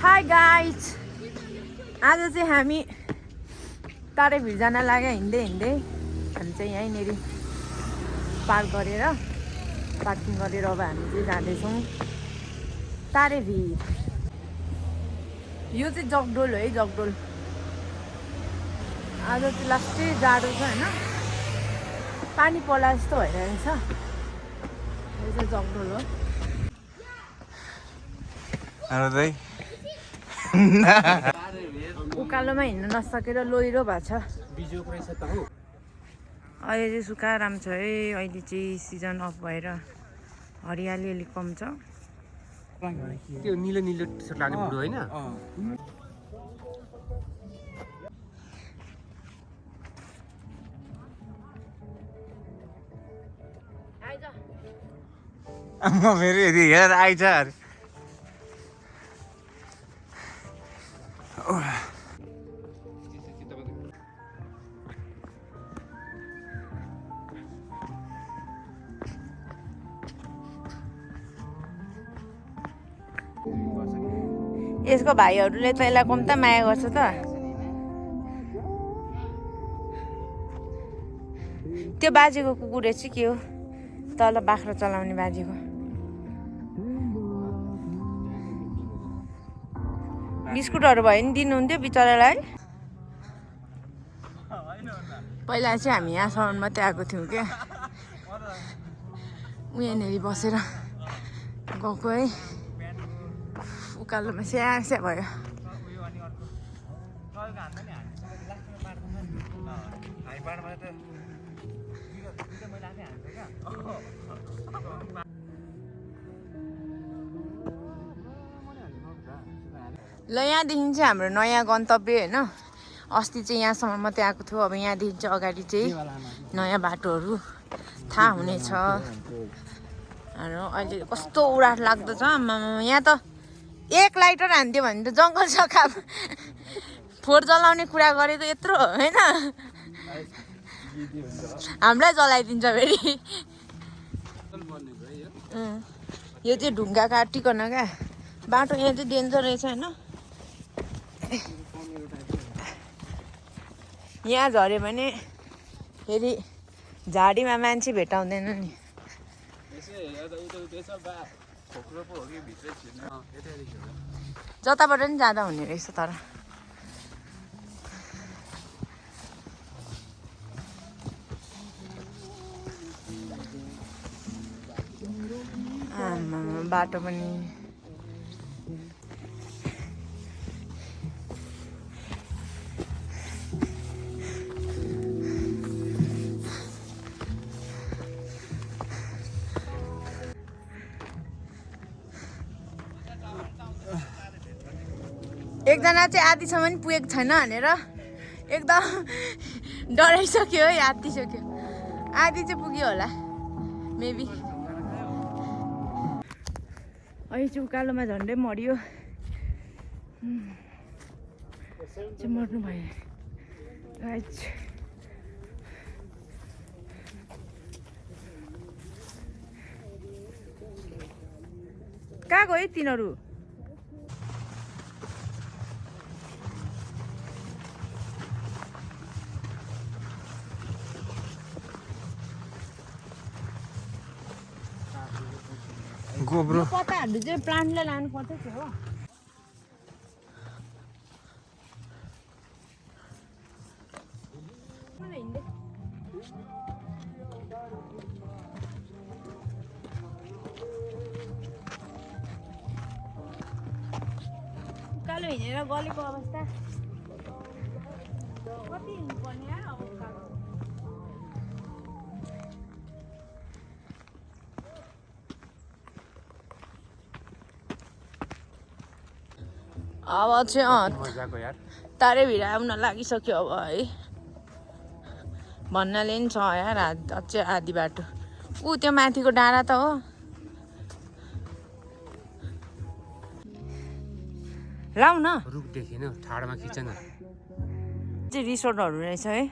Hi guys, आज चाहिँ हामी तारेभिर जान लाग्यो हिँड्दै हामी चाहिँ यहीँनिर पार्किङ गरेर अब हामी चाहिँ जाँदैछौँ तारेभिर। यो चाहिँ जगडोल हो है, जगडोल। आज चाहिँ लास्टै जाडो छ होइन, पानी पर्ला जस्तो भइरहेछ। यो चाहिँ जगडोल हो। उकालोमा हिँड्न नसकेर लोइरो भएको छ। अहिले चाहिँ सुकाराम छ है। अहिले चाहिँ सिजन अफ भएर हरियाली अलिक कम छ। त्यो निलो निलो टी-सर्ट लाग्ने बुढो होइन? म फेरि यदि हेर आइज अरे यसको भाइहरूले त यसलाई कम्ता माया गर्छ त। त्यो बाजेको कुकुर रहेछ के हो, तल बाख्रा चलाउने बाजेको। बिस्कुटहरू भयो नि दिनुहुन्थ्यो बिचरालाई। पहिला चाहिँ हामी यहाँसम्म मात्रै आएको थियौँ क्या, यहाँनिर बसेर गएको है। उकालोमा स्यास्या भयो। ल यहाँदेखि चाहिँ हाम्रो नयाँ गन्तव्य होइन। अस्ति चाहिँ यहाँसम्म मात्रै आएको थियो, अब यहाँदेखि चाहिँ अगाडि चाहिँ नयाँ बाटोहरू थाहा हुनेछ। अहिले कस्तो उडाट लाग्दछ। यहाँ त एक लाइटर हान्थ्यो भने त जङ्गल सखा फोहोर जलाउने कुरा गरेको यत्रो होइन, हामीलाई जलाइदिन्छ फेरि। यो चाहिँ ढुङ्गा काटिकन क्या बाटो। यहाँ चाहिँ डेन्जर रहेछ होइन। यहाँ झऱ्यो भने फेरि झाडीमा मान्छे भेटाउँदैन नि। जताबाट पनि जाँदा हुने रहेछ तर। बाटो पनि एकजना चाहिँ आधीसम्म पनि पुगेको छैन भनेर एकदम डराइसक्यो है, आत्तिसक्यो। आधी चाहिँ पुग्यो होला मेबी। अहिले चाहिँ उकालोमा झन्डै मऱ्यो। चाहिँ मर्नु भयो। कहाँ गयो तिनीहरू? गोब्रो पत्ताहरू चाहिँ प्लान्टलाई लानु पर्छ थियो हो। उकालो हिँडेर गलेको अवस्था कति हिँड्नुपर्ने यार अब उकालो। अब चाहिँ तारेभिर आउन लागिसक्यो अब है। भन्नाले नि छ यार अझै आधी बाटो। त्यो माथिको डाँडा त हो। लाउ न, रुख देखेन, ठाडमा खिच न। चाहिँ रिसोर्टहरू रहेछ है।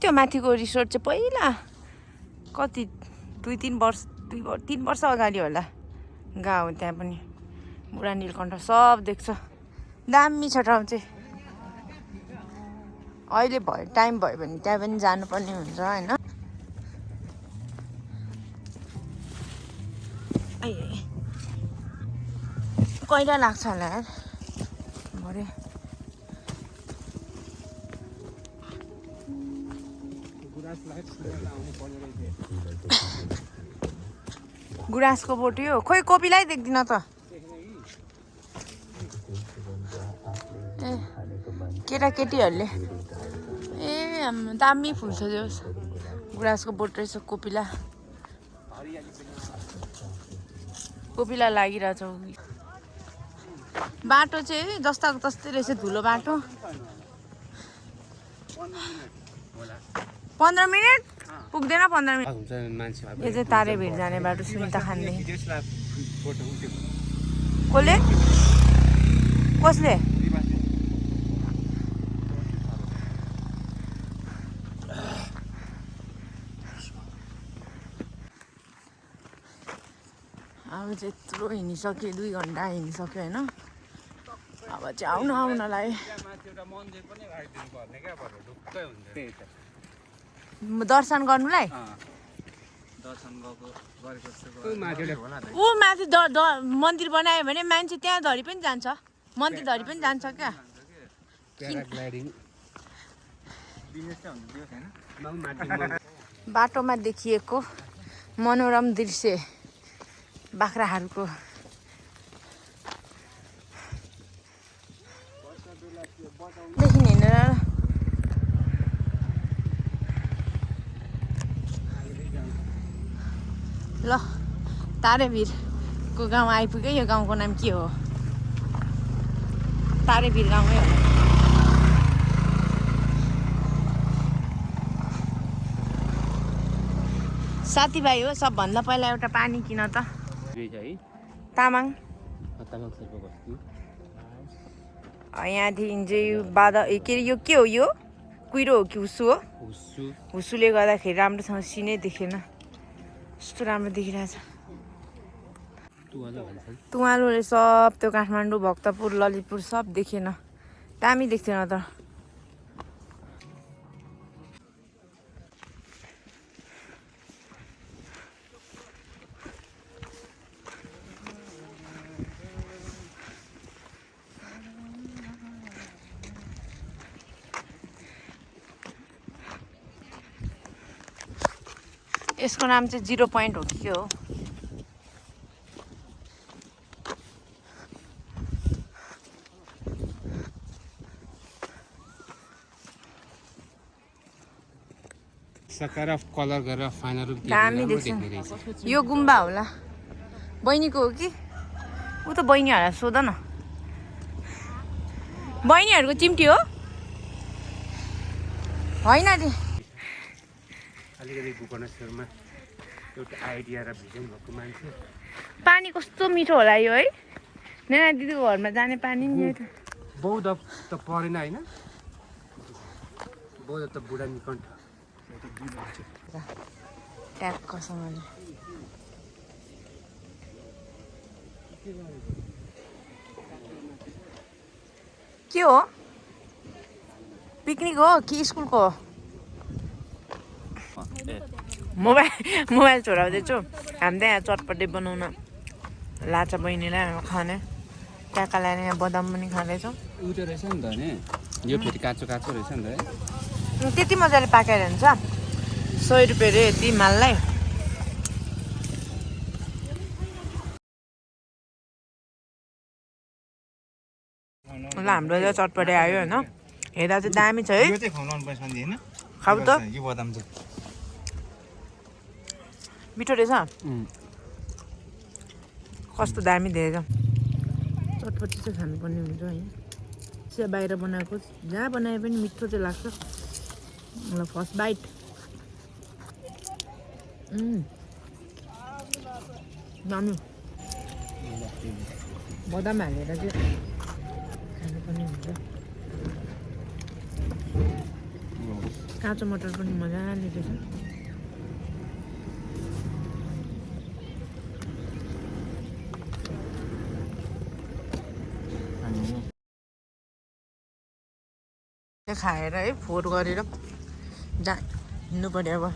त्यो माथिको रिसोर्ट चाहिँ पहिला कति 2-3 वर्ष अगाडि होला गएको। त्यहाँ पनि बुढा नीलकण्ठ सब देख्छ दामी छ ठाउँ चाहिँ अहिले भयो टाइम भयो भने त्यहाँ पनि जानुपर्ने हुन्छ होइन कहिले लाग्छ होला यार भरे गुराँसको बोट यो खोइ कोपीलाई देख्दिन त ए केटाकेटीहरूले ए दामी फुल छ जो गुराँसको बोट रहेछ कोपिला कोपिला लागिरहेछ बाटो चाहिँ जस्ताको तस्तै रहेछ धुलो बाटो 15 मिनट पुग्दैन 15 मिनट यो चाहिँ तारेभिर जाने बाटो सुनिता खानदेखि कसले अब चाहिँ यत्रो हिँडिसक्यो 2 घन्टा हिँडिसक्यो होइन अब चाहिँ आउनलाई दर्शन गर्नुलाई ऊ माथि मन्दिर बनायो भने मान्छे त्यहाँ धरि पनि जान्छ मन्दिर धरि पनि जान्छ क्या बाटोमा देखिएको मनोरम दृश्य बाख्राहरूको देखि हिँडेर ल तारेभिरको गाउँ आइपुग्यो यो गाउँको नाम के हो तारेभिर गाउँमै हो साथीभाइ हो सबभन्दा पहिला एउटा पानी किन त तामाङ यहाँदेखि चाहिँ बादा के अरे यो के हो यो कुहिरो हो कि हुस्सु हो हुस्सुले गर्दाखेरि राम्रोसँग सिनै देखेन यस्तो राम्रो देखिरहेछ तुवालोले सब त्यो काठमाडौँ भक्तपुर ललितपुर सब देखेन दामी देख्थेन त यसको नाम चाहिँ 0 पोइन्ट हो कि के हो सकार अफ कलर गरेर फाइनल रूप दामी देख्छ यो गुम्बा होला बहिनीको हो कि ऊ त बहिनीहरूलाई सोध न बहिनीहरूको चिम्टी हो होइन नि अलिकति भुवनेश्वरमा एउटा आइडिया र भिजन भएको मान्छे पानी कस्तो मिठो होला यो है नेना दिदीको घरमा जाने पानी नि यो त बौद्ध त परेन होइन बौद्ध त बुढा निकण्ठ ट्याक्कसँगले के हो पिकनिक हो कि स्कुलको हो मोबाइल छोडाउँदैछु हामी त यहाँ चटपटे बनाउन लाचा बहिनीलाई खाने काकालाई यहाँ बदाम पनि खाँदैछौँ उयो रहेछ नि त नि यो फेरि काँचो काँचो रहेछ नि त त्यति मजाले पाकेर हुन्छ 100 रुपियाँ रे यति माललाई ल हाम्रो चाहिँ चटपटे आयो होइन हेर्दा चाहिँ दामी छ है खाऊ त मिठो रहेछ कस्तो दामी देखेको चटपटी चाहिँ खानुपर्ने हुन्छ है चिया बाहिर बनाएको जहाँ बनाए पनि मिठो चाहिँ लाग्छ ल फर्स्ट बाइट दामी बदाम हालेर चाहिँ खानुपर्ने हुन्छ काँचो मटर पनि मजाले रहेछ खाएर है फोहोर गरेर हिँड्नु पर्यो अब।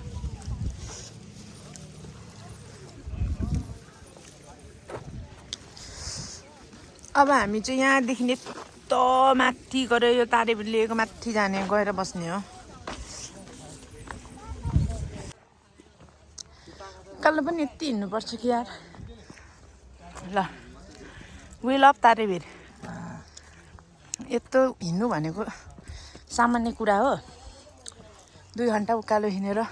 अब हामी चाहिँ यहाँदेखि यस्तो माथि गएर यो तारेभिरको माथि जाने गएर बस्ने हो। कल्लो पनि यति हिँड्नुपर्छ कि यार। ल विल अफ तारेभिर यत्रो हिँड्नु भनेको सामान्य कुरा हो। 2 घन्टा उकालो हिँडेर यो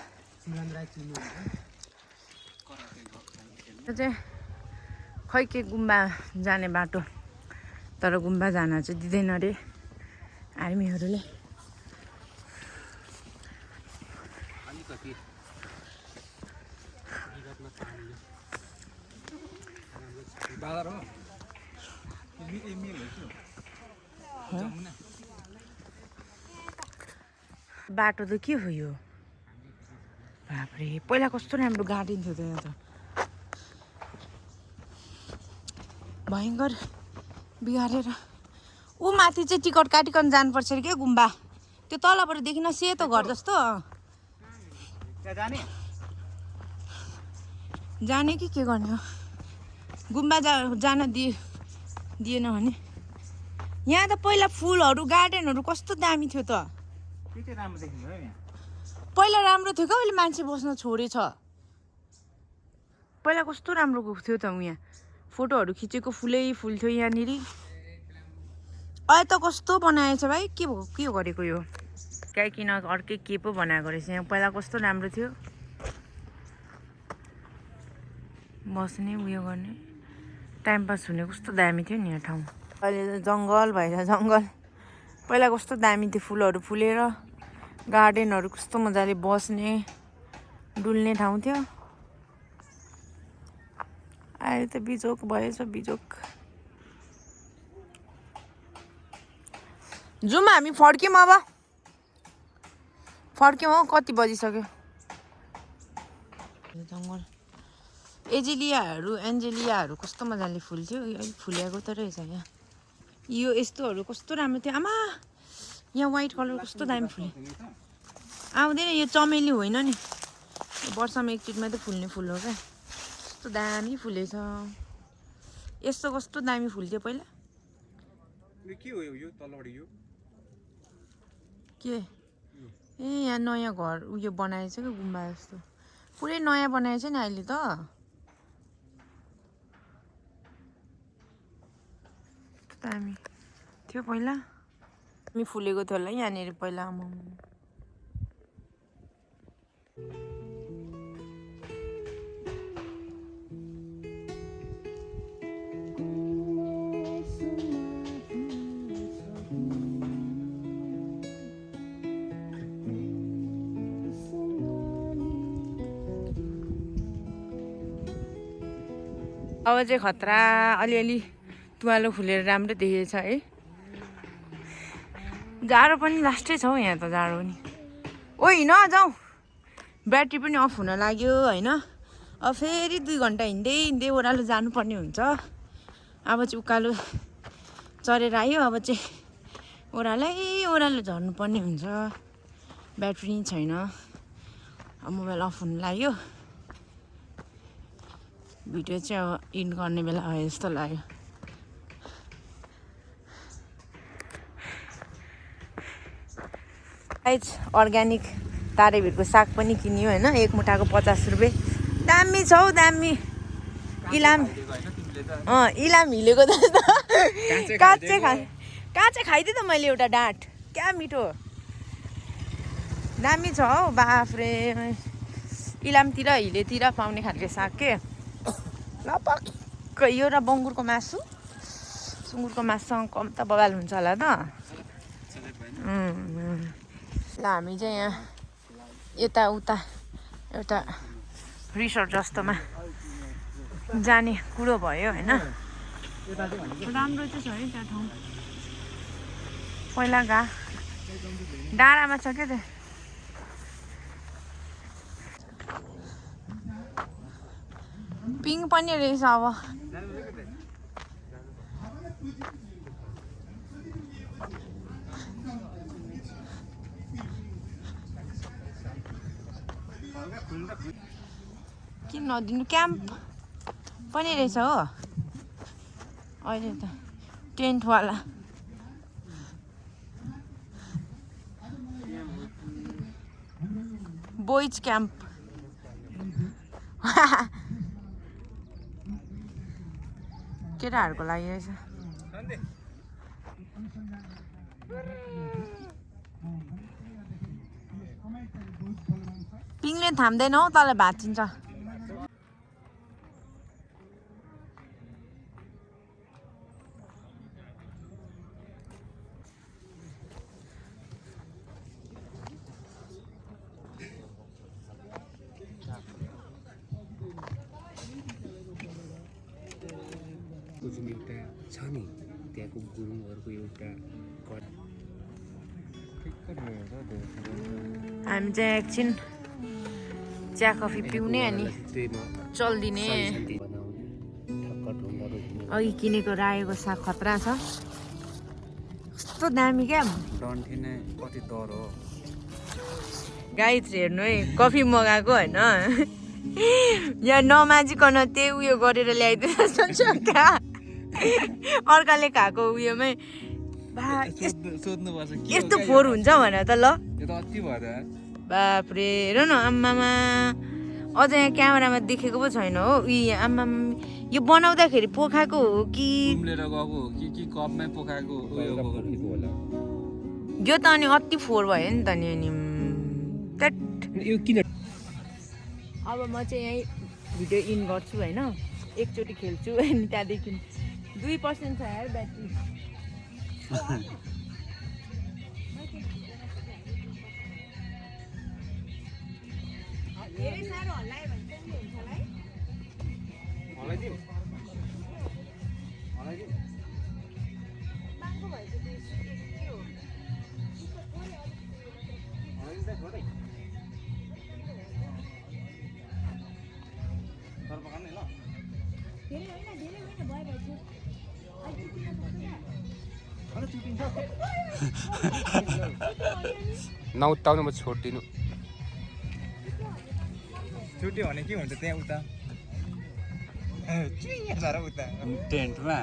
चाहिँ खै के गुम्बा जाने बाटो, तर गुम्बा जान चाहिँ दिँदैन अरे आर्मीहरूले। बाटो त के हो यो? बाफ्रे, पहिला कस्तो राम्रो गार्डन थियो त यहाँ त। भयङ्कर बिगारेर ऊ माथि चाहिँ टिकट काटिकन जानुपर्छ अरे क्या गुम्बा। त्यो तलबाट देखिन सेतो घर जस्तो जाने कि के गर्ने हो। गुम्बा जान दिएन भने। यहाँ त पहिला फुलहरू गार्डनहरू कस्तो दामी थियो त। पहिला राम्रो थियो क्या, अहिले मान्छे बस्न छोडेछ। पहिला कस्तो राम्रो थियो त यहाँ, फोटोहरू खिचेको फुलै फुल थियो यहाँनिर। अहिले त कस्तो बनाएछ भाइ, के गरेको यो? काहीँ किन अर्कै के पो बनाएको रहेछ यहाँ। पहिला कस्तो राम्रो थियो, बस्ने उयो गर्ने टाइम पास हुने कस्तो दामी थियो नि यहाँ ठाउँ। अहिले त जङ्गल भएर जङ्गल। पहिला कस्तो दामी थियो, फुलहरू फुलेर गार्डनहरू कस्तो मजाले बस्ने डुल्ने ठाउँ थियो। अहिले त बिजोक भएछ, बिजोक। जाउँ हामी, फर्क्यौँ अब। फर्क्यौँ हौ, कति बजिसक्यो। जङ्गल एन्जेलियाहरू कस्तो मजाले फुल्थ्यो, अहिले फुलेको त रहेछ यहाँ। यो यस्तोहरू कस्तो राम्रो थियो। आमा यहाँ व्हाइट कलर कस्तो दामी फुल्यो। आउँदैन, यो चमेली होइन नि, वर्षमा एकचोटि मात्रै फुल्ने फुल हो क्या। कस्तो दामी फुलेछ। यस्तो कस्तो दामी फुल्थ्यो पहिला। के हो यो तलबाट यो? के ए यहाँ नयाँ घर उयो बनाएछ क्या, गुम्बा जस्तो पुरै नयाँ बनाएछ नि अहिले त। दामी थियो पहिला। हामी फुलेको थियो होला यहाँनिर पहिला। अब चाहिँ खतरा अलिअलि तुवालो फुलेर राम्रो देखिएछ है। जाडो पनि लास्टै छ हौ यहाँ त, जाडो नि। ओ हिँड जाउँ, ब्याट्री पनि अफ हुन लाग्यो होइन। अब फेरि 2 घन्टा हिँड्दै ओह्रालो जानुपर्ने हुन्छ। अब चाहिँ उकालो चढेर आयो, अब चाहिँ ओह्रालो झर्नुपर्ने हुन्छ। ब्याट्री नि छैन, अब मोबाइल अफ हुन लाग्यो। भिडियो चाहिँ अब इन्ड गर्ने बेला भयो जस्तो लाग्यो। अर्ग्यानिक तारेभिरको साग पनि किन्यो होइन, एक मुठाको 50 रुपियाँ। दामी छ हौ, दामी। इलाम हिलेको जस्तो। काँचे खाइदिएँ त मैले एउटा डाँठ, क्या मिठो दामी छ हौ। बाफ्रे, इलामतिर हिलेतिर पाउने खालको साग के। ल पक्क यो र बङ्गुरको मासु, सुँगुरको मासुसँग कम त बवाल हुन्छ होला त। ल हामी चाहिँ यहाँ यताउता एउटा रिसोर्ट जस्तोमा जाने कुरो भयो होइन। राम्रो चाहिँ छ है त्यहाँ ठाउँ। पहिला डाँडामा छ क्या त्यो। पिङ पनि रहेछ अब। किन नदिनु क्याम्प पनि रहेछ हो अहिले त टेन्टवाला बोइज क्याम्प केटाहरूको लागि रहेछ पिङले थाम्दैन हौ तँलाई भाँचिन्छ जुन एउटा छ नि त्यहाँको गुरुङहरूको एउटा हामी चाहिँ एकछिन चिया कफी पिउने अनि चल्दिने अघि किनेको रायोको साग खतरा छ कस्तो दामी क्या डन्ठी नै कति दर हो गाइस हेर्नु है कफी मगाएको होइन यहाँ नमाजिकन त्यही उयो गरेर ल्याइदिँदैछ क्या अर्काले खाएको उयोमै सोध्नुपर्छ यस्तो फोहोर हुन्छ भनेर त ल यो त अति भयो त बाफ्रे हेर न आम्मामा अझ यहाँ क्यामेरामा देखेको पो छैन हो उयो आम्मामा यो बनाउँदाखेरि पोखाएको हो कि उम्लेर गएको हो कि कपमै पोखाएको उयो होला यो त अनि अति फोहोर भयो नि त नि अनि यो किन अब म चाहिँ यहीँ भिडियो इन गर्छु होइन एकचोटि खेल्छु अनि त्यहाँदेखि 2% छ यार ब्याट्री धेरै साह्रो हल्लायो भने चाहिँ के हुन्छ होला है हलाइदिउँ हलाइदिउँ बाङ्गो भएछ त्यो के हो हलाइदिँदा छोडै तर पकाउने ल धेरै होइन भयो भएछ नउत्ताउनु म छोडिदिनु छुट्यो भने के हुन्छ त्यहाँ उता उता टेन्टमा